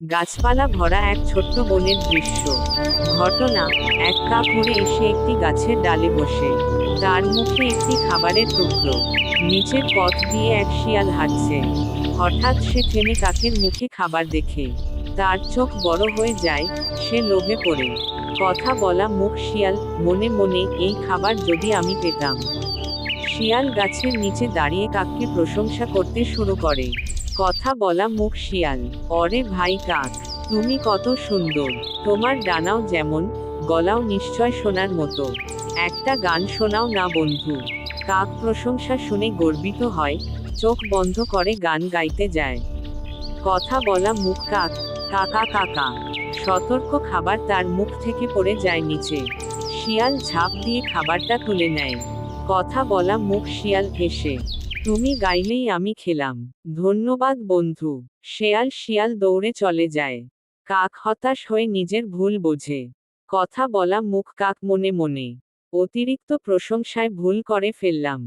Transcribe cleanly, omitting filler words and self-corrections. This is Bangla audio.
গাছপালা ভরা এক ছোট্ট বনের দৃশ্য। ঘটনা: এক কাক উড়ে এসে একটি গাছের ডালে বসে। তার মুখে একটি খাবারের টুকরো। নিচের পথ দিয়ে এক শিয়াল হাঁটছে। হঠাৎ সে থেমে কাকের মুখে খাবার দেখে। তার চোখ বড় হয়ে যায়। সে লোভে পড়ে। কথা বলা মুখ শিয়াল মনে মনে, এই খাবার যদি আমি পেতাম। শিয়াল গাছের নিচে দাঁড়িয়ে কাককে প্রশংসা করতে শুরু করে। কথা বলা মুখ শিয়াল: অরে ভাই কাক, তুমি কত সুন্দর। তোমার ডানাও যেমন, গলাও নিশ্চয় সোনার মতো। একটা গান শোনাও না বন্ধু। কাক প্রশংসা শুনে গর্বিত হয়। চোখ বন্ধ করে গান গাইতে যায়। কথা বলা মুখ কাক: কাকা কাকা। সতর্ক, খাবার তার মুখ থেকে পড়ে যায় নিচে। শিয়াল ঝাঁপ দিয়ে খাবারটা তুলে নেয়। কথা বলা মুখ শিয়াল হেসে: তুমি গাইলেই আমি খেলাম। ধন্যবাদ বন্ধু। শিয়াল দৌড়ে চলে যায়। কাক হতাশ হয়ে নিজের ভুল বোঝে। কথা বলা মুখ কাক মনে মনে: অতিরিক্ত প্রশংসায় ভুল করে ফেললাম।